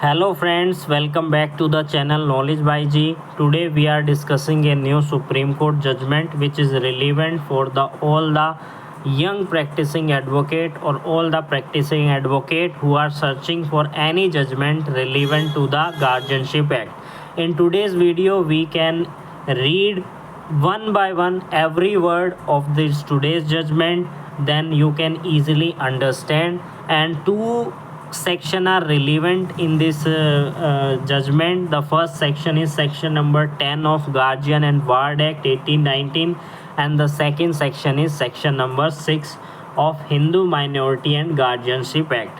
Hello friends, welcome back to the channel Knowledge by G. Today we are discussing a new Supreme Court judgment which is relevant for all the young practicing advocate or all the practicing advocate who are searching for any judgment relevant to the Guardianship Act. In today's video we can read one by one every word of this today's judgment, then you can easily understand. And two section are relevant in this judgment. The first section is section number 10 of Guardian and Ward Act 1819, and the second section is section number 6 of Hindu Minority and Guardianship Act.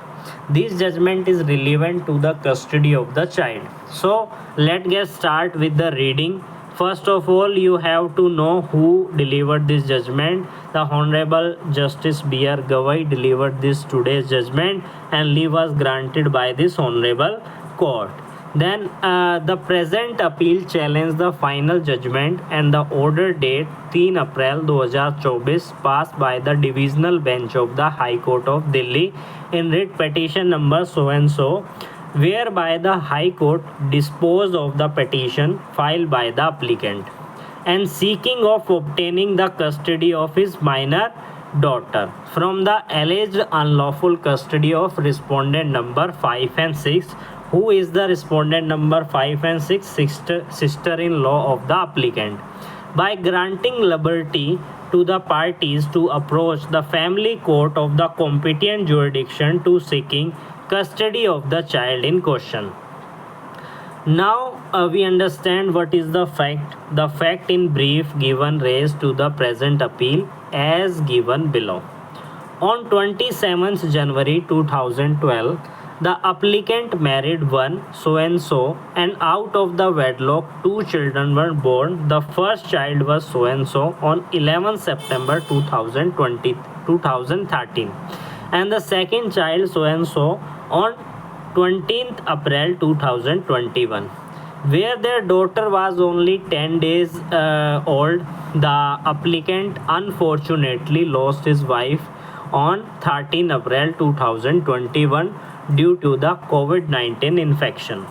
This judgment is relevant to the custody of the child. So let's get start with the reading. First of all, you have to know who delivered this judgment. The Honorable Justice B.R. Gavai delivered this today's judgment, and leave was granted by this Honorable Court. Then the present appeal challenged the final judgment and the order date 3 April 2024 passed by the Divisional Bench of the High Court of Delhi in writ petition number so and so, whereby the High Court disposed of the petition filed by the applicant and seeking of obtaining the custody of his minor daughter from the alleged unlawful custody of respondent number 5 and 6. Who is the respondent number 5 and 6? Sister-in-law of the applicant. By granting liberty to the parties to approach the family court of the competent jurisdiction to seeking custody of the child in question. Now we understand what is the fact. The fact in brief given raised to the present appeal as given below. On 27th January 2012, the applicant married one so and out of the wedlock two children were born. The first child was so on 11 September 2013, and the second child so on 20th April 2021. Where their daughter was only 10 days old, the applicant unfortunately lost his wife on 13 April 2021 due to the COVID-19 infection.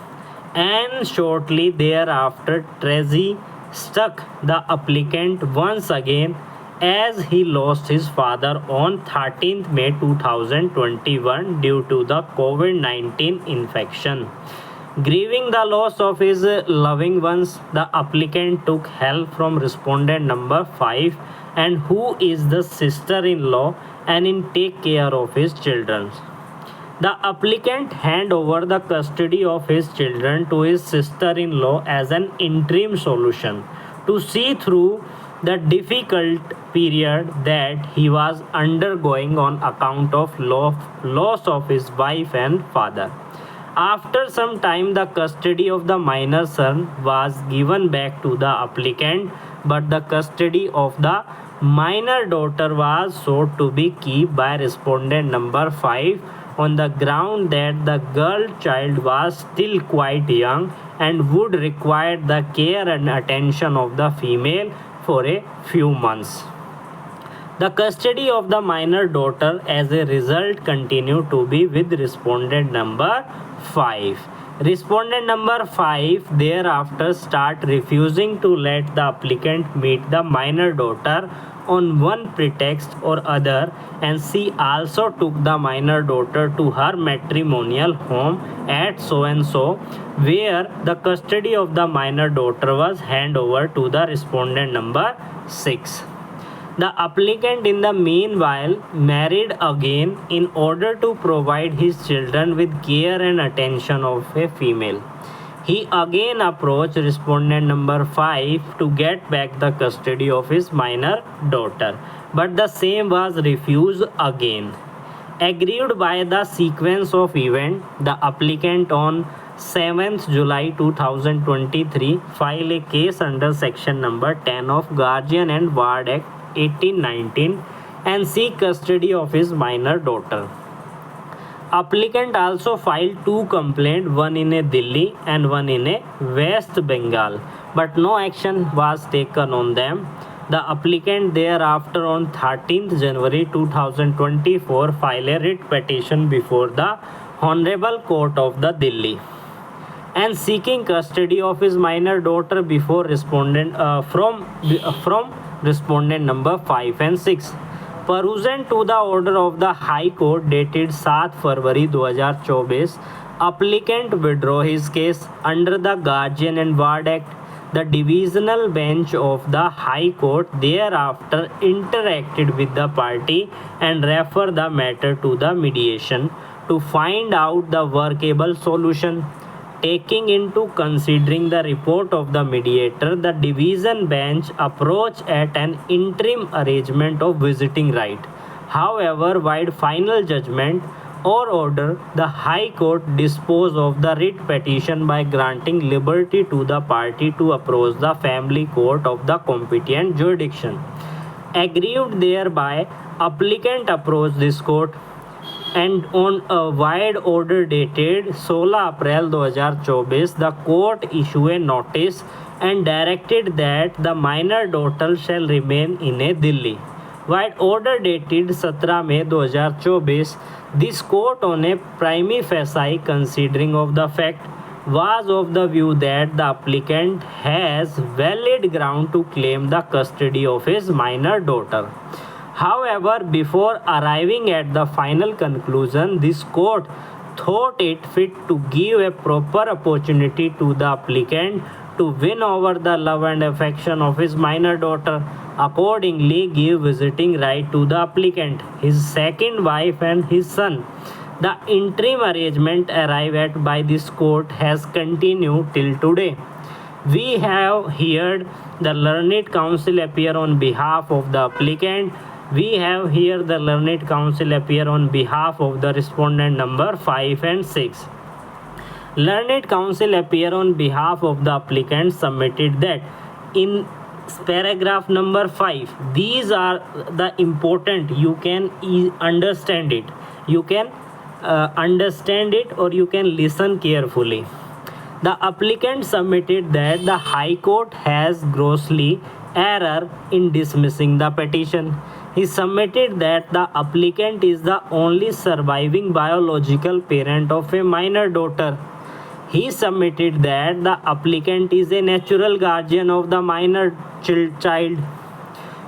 And shortly thereafter, tragedy struck the applicant once again as he lost his father on 13th May 2021 due to the COVID-19 infection. Grieving the loss of his loving ones, the applicant took help from respondent number 5 and who is the sister-in-law and in take care of his children. The applicant hand over the custody of his children to his sister-in-law as an interim solution to see through the difficult period that he was undergoing on account of loss of his wife and father. After some time, the custody of the minor son was given back to the applicant, but the custody of the minor daughter was sought to be kept by respondent number 5 on the ground that the girl child was still quite young and would require the care and attention of the female for a few months. The custody of the minor daughter as a result continued to be with respondent number 5. Respondent number 5 thereafter start refusing to let the applicant meet the minor daughter on one pretext or other, and she also took the minor daughter to her matrimonial home at so where the custody of the minor daughter was handed over to the respondent number 6. The applicant in the meanwhile married again in order to provide his children with care and attention of a female. He again approached respondent number 5 to get back the custody of his minor daughter, but the same was refused again. Aggrieved by the sequence of events, the applicant on 7th July 2023 filed a case under section number 10 of Guardian and Ward Act 1819 and seek custody of his minor daughter. Applicant also filed two complaints, one in a Delhi and one in a West Bengal, but no action was taken on them. The applicant thereafter on 13th January 2024 filed a writ petition before the Honorable Court of the Delhi. and seeking custody of his minor daughter before respondent from respondent number 5 and 6. Pursuant to the order of the High Court dated 7 February 2024, applicant withdraw his case under the Guardian and Ward Act. The divisional bench of the High Court thereafter interacted with the party and referred the matter to the mediation to find out the workable solution. Taking into considering the report of the mediator, the division bench approached at an interim arrangement of visiting right. However, while final judgment or order, the High Court disposed of the writ petition by granting liberty to the party to approach the family court of the competent jurisdiction. Aggrieved thereby, applicant approached this court and on a wide order dated 16 April 2024, the court issued a notice and directed that the minor daughter shall remain in a Delhi. While order dated 17 May 2024, this court on a prima facie considering of the fact was of the view that the applicant has valid ground to claim the custody of his minor daughter. However, before arriving at the final conclusion, this court thought it fit to give a proper opportunity to the applicant to win over the love and affection of his minor daughter. Accordingly, give visiting right to the applicant, his second wife and his son. The interim arrangement arrived at by this court has continued till today. We have heard the learned counsel appear on behalf of the applicant. We have here the learned counsel appear on behalf of the respondent number 5 and 6. Learned counsel appear on behalf of the applicant submitted that in paragraph number 5, these are the important, you can understand it. You can understand it or you can listen carefully. The applicant submitted that the High Court has grossly error in dismissing the petition. He submitted that the applicant is the only surviving biological parent of a minor daughter. He submitted that the applicant is a natural guardian of the minor child,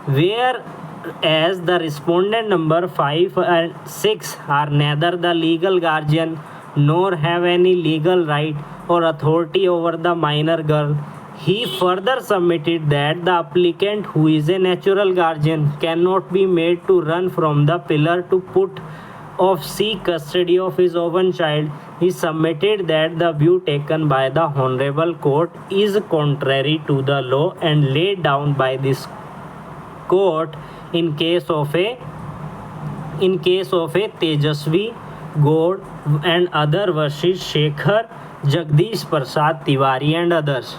whereas the respondent number 5 and 6 are neither the legal guardian nor have any legal right or authority over the minor girl. He further submitted that the applicant, who is a natural guardian, cannot be made to run from the pillar to put of seek custody of his own child. He submitted that the view taken by the Honorable Court is contrary to the law and laid down by this court in case of a Tejasvi Gaur and other versus Shekhar Jagdish Prasad Tiwari and others.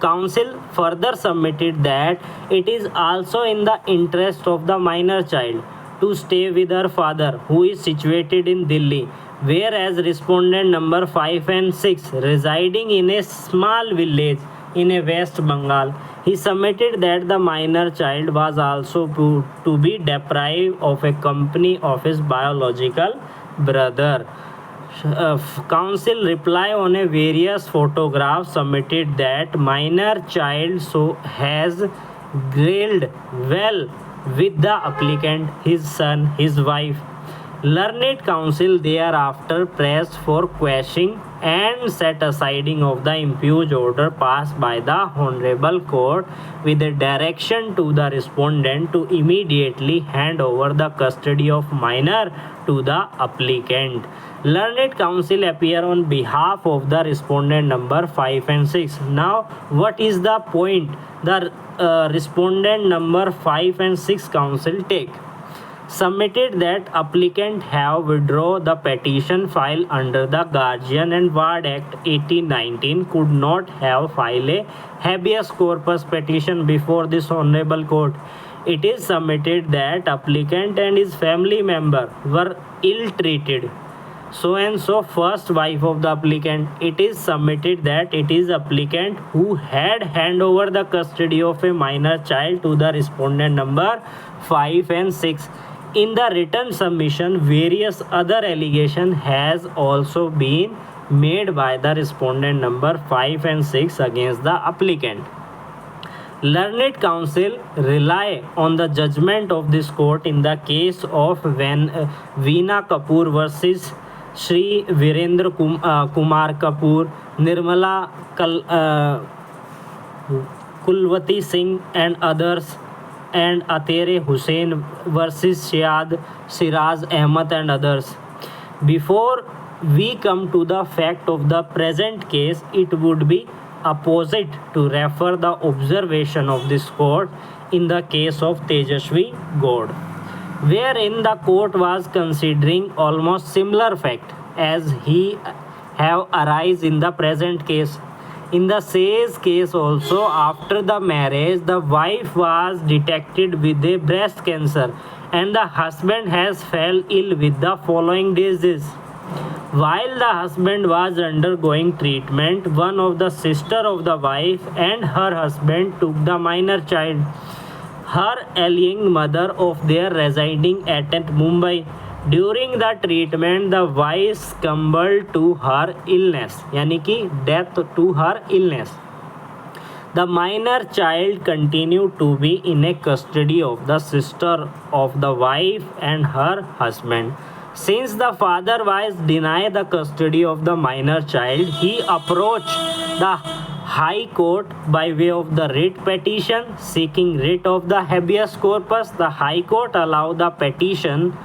Counsel further submitted that it is also in the interest of the minor child to stay with her father, who is situated in Delhi, whereas respondent number 5 and 6 residing in a small village in a West Bengal. He submitted that the minor child was also to be deprived of a company of his biological brother. Counsel reply on a various photographs submitted that minor child has grilled well with the applicant, his son, his wife. Learned counsel thereafter pressed for quashing and set asiding of the impugned order passed by the Honorable Court with a direction to the respondent to immediately hand over the custody of minor to the applicant. Learned counsel appear on behalf of the respondent number 5 and 6. Now, what is the point the respondent number 5 and 6 counsel take? Submitted that applicant have withdraw the petition filed under the Guardian and Ward Act 1819 could not have filed a habeas corpus petition before this Honorable Court. It is submitted that applicant and his family member were ill-treated. So and so first wife of the applicant. It is submitted that it is applicant who had hand over the custody of a minor child to the respondent number 5 and 6. In the written submission, various other allegation has also been made by the respondent number 5 and 6 against the applicant. Learned counsel rely on the judgment of this court in the case of Veena Kapoor versus Shri Virendra Kumar Kapoor, Nirmala Kulwati Singh and others, and Atere Hussain versus Syed Siraz Ahmad and others. Before we come to the fact of the present case, it would be opposite to refer the observation of this court in the case of Tejaswi Gaud, wherein the court was considering almost similar fact as he have arise in the present case. In the Say's case also, after the marriage, the wife was detected with a breast cancer and the husband has fell ill with the following disease. While the husband was undergoing treatment, one of the sister of the wife and her husband took the minor child, her ailing mother of their residing at Mumbai. During the treatment, the wife succumbed to her illness, यानी कि death to her illness. The minor child continued to be in a custody of the sister of the wife and her husband. Since the father was denied the custody of the minor child, he approached the High Court by way of the writ petition seeking writ of the habeas corpus. The High Court allowed the petition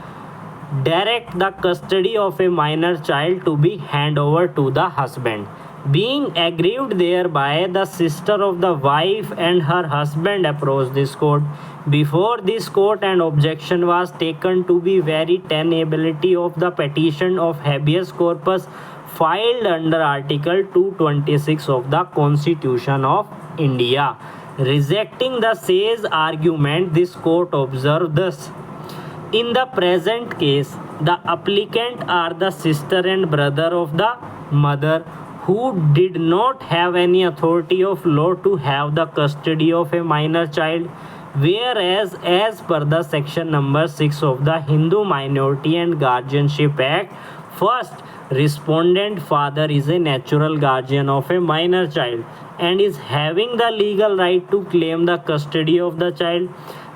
direct the custody of a minor child to be handed over to the husband. Being aggrieved thereby, the sister of the wife and her husband approached this court. Before this court, an objection was taken to be very tenability of the petition of habeas corpus filed under Article 226 of the Constitution of India. Rejecting the Say's argument, this court observed thus: in the present case, the applicant are the sister and brother of the mother, who did not have any authority of law to have the custody of a minor child, whereas as per the section number 6 of the Hindu Minority and Guardianship Act, first, respondent father is a natural guardian of a minor child and is having the legal right to claim the custody of the child.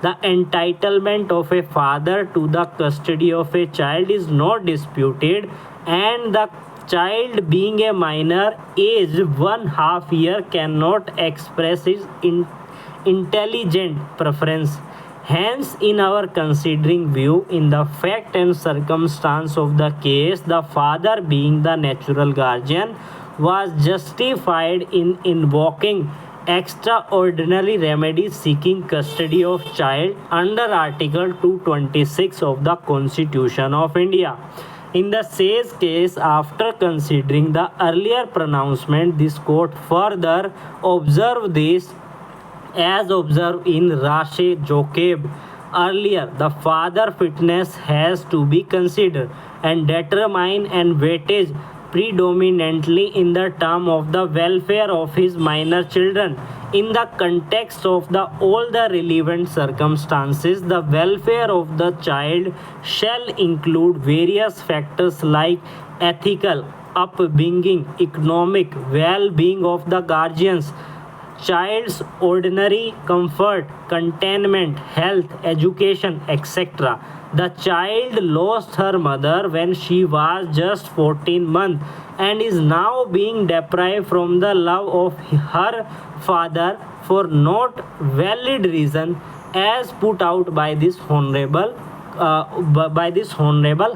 The entitlement of a father to the custody of a child is not disputed, and the child being a minor aged 1/2 year cannot express his intelligent preference. Hence, in our considering view, in the fact and circumstance of the case, the father being the natural guardian was justified in invoking extraordinary remedies seeking custody of child under Article 226 of the Constitution of India. In the Say's case, after considering the earlier pronouncement, this court further observed this as observed in Rashe Joqueb earlier. The father fitness has to be considered and determined and weightage predominantly in the term of the welfare of his minor children. In the context of all the relevant circumstances, the welfare of the child shall include various factors like ethical upbringing, economic well-being of the guardians, child's ordinary comfort, contentment, health, education, etc. The child lost her mother when she was just 14 months and is now being deprived from the love of her father for not valid reason as put out by this honorable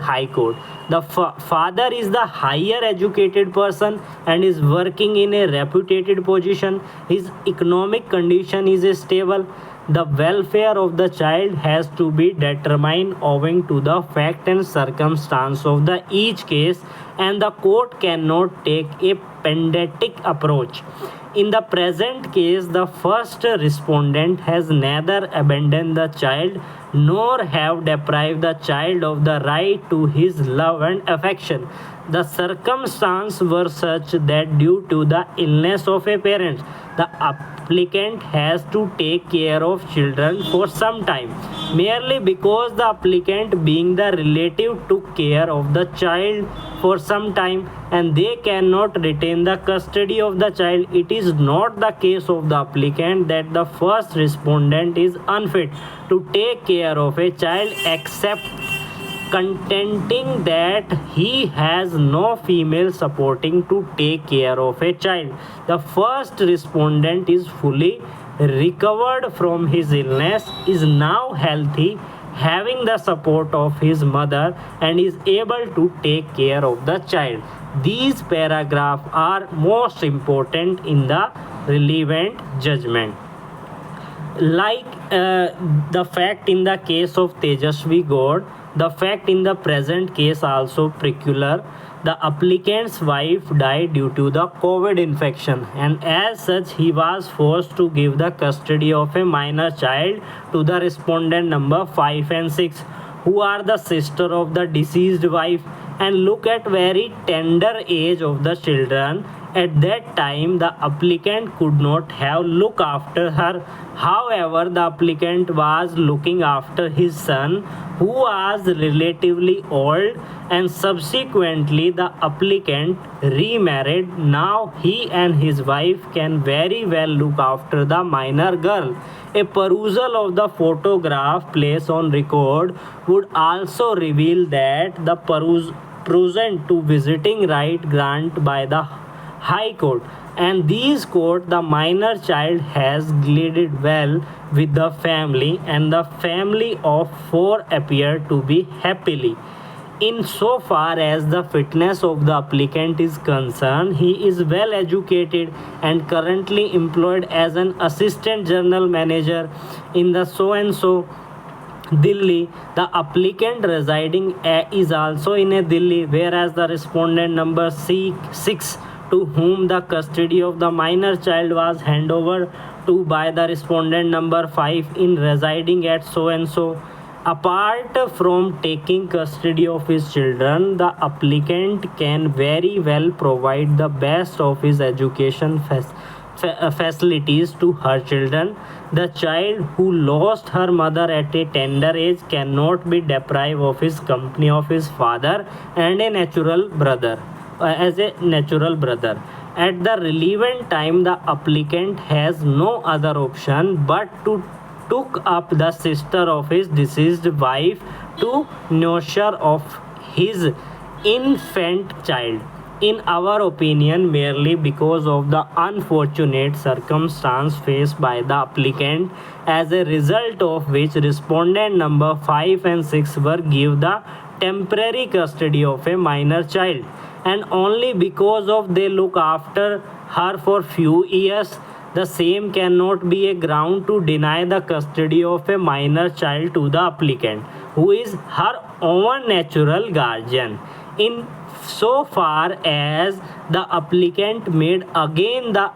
High Court. The father is the higher educated person and is working in a reputed position. His economic condition is stable. The welfare of the child has to be determined owing to the fact and circumstance of each case, and the court cannot take a pedantic approach. In the present case, the first respondent has neither abandoned the child nor have deprived the child of the right to his love and affection. The circumstances were such that due to the illness of a parent, the applicant has to take care of children for some time merely because the applicant being the relative took care of the child for some time and they cannot retain the custody of the child. It is not the case of the applicant that the first respondent is unfit to take care of a child except contending that he has no female supporting to take care of a child. The first respondent is fully recovered from his illness, is now healthy, having the support of his mother, and is able to take care of the child. These paragraphs are most important in the relevant judgment. Like the fact in the case of Tejasvi God, the fact in the present case also peculiar. The applicant's wife died due to the COVID infection, and as such, he was forced to give the custody of a minor child to the respondent number 5 and 6, who are the sister of the deceased wife. And look at very tender age of the children. At that time, the applicant could not have looked after her. However, the applicant was looking after his son, who was relatively old, and subsequently the applicant remarried. Now he and his wife can very well look after the minor girl. A perusal of the photograph placed on record would also reveal that the present to visiting right granted by the High Court, and these court the minor child has glided well with the family, and the family of 4 appear to be happily. In so far as the fitness of the applicant is concerned, he is well educated and currently employed as an assistant general manager in the so and so Delhi. The applicant residing is also in a Delhi, whereas the respondent number 6, to whom the custody of the minor child was handed over to by the respondent number 5, in residing at so and so. Apart from taking custody of his children, the applicant can very well provide the best of his education facilities to her children. The child who lost her mother at a tender age cannot be deprived of his company of his father and a natural brother. As a natural brother, at the relevant time, the applicant has no other option but to took up the sister of his deceased wife to nurture of his infant child. In our opinion, merely because of the unfortunate circumstance faced by the applicant, as a result of which respondent number 5 and 6 were given the temporary custody of a minor child, and only because of they look after her for few years, the same cannot be a ground to deny the custody of a minor child to the applicant, who is her own natural guardian. In so far as the applicant made again the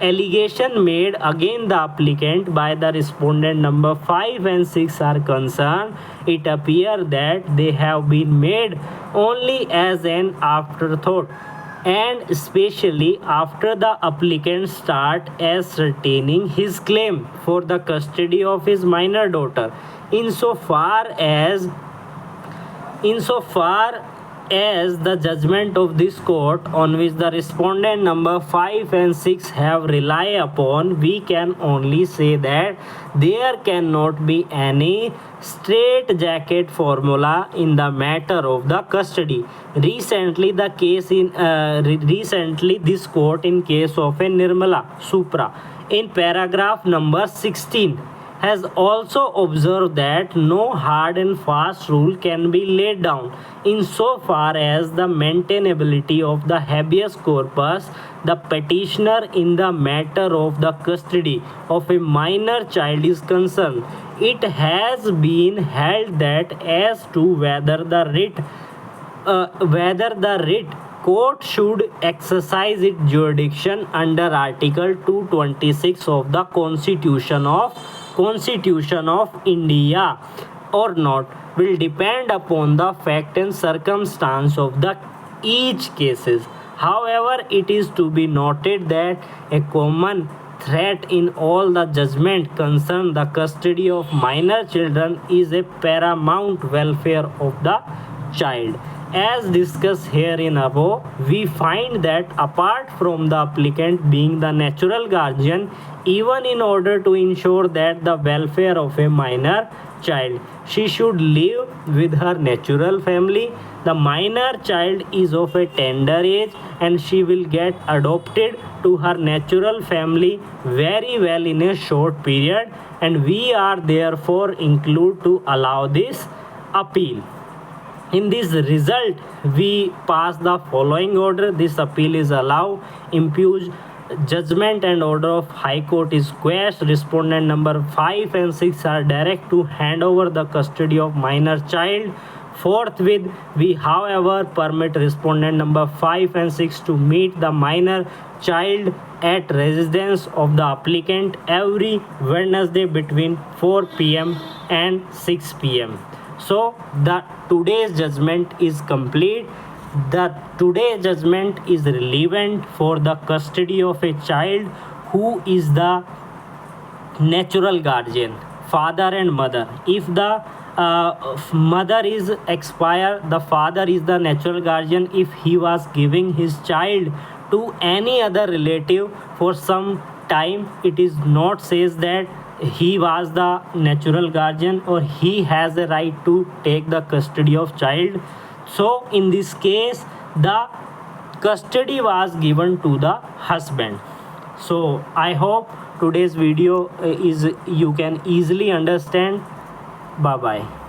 allegation made against the applicant by the respondent number 5 and 6 are concerned, it appears that they have been made only as an afterthought, and especially after the applicant start ascertaining his claim for the custody of his minor daughter. Insofar as the judgment of this court, on which the respondent number 5 and 6 have relied upon, we can only say that there cannot be any straitjacket formula in the matter of the custody. Recently this court in case of a Nirmala Supra, in paragraph number 16, has also observed that no hard and fast rule can be laid down insofar as the maintainability of the habeas corpus. The petitioner in the matter of the custody of a minor child is concerned. It has been held that as to whether the writ court should exercise its jurisdiction under Article 226 of the Constitution of India or not will depend upon the fact and circumstance of the each cases. However, it is to be noted that a common threat in all the judgment concern the custody of minor children is a paramount welfare of the child. As discussed here in above, we find that apart from the applicant being the natural guardian, even in order to ensure that the welfare of a minor child, she should live with her natural family. The minor child is of a tender age and she will get adopted to her natural family very well in a short period, and we are therefore inclined to allow this appeal. In this result, we pass the following order. This appeal is allowed. Impugned judgment and order of High Court is quashed. Respondent number 5 and 6 are direct to hand over the custody of minor child forthwith. We, however, permit respondent number 5 and 6 to meet the minor child at residence of the applicant every Wednesday between 4 p.m. and 6 p.m. So the today's judgment is complete. The today's judgment is relevant for the custody of a child who is the natural guardian, father and mother. If the mother is expired, the father is the natural guardian. If he was giving his child to any other relative for some time, it is not says that he was the natural guardian or he has the right to take the custody of child. So in this case, the custody was given to the husband. So I hope today's video is you can easily understand. Bye bye.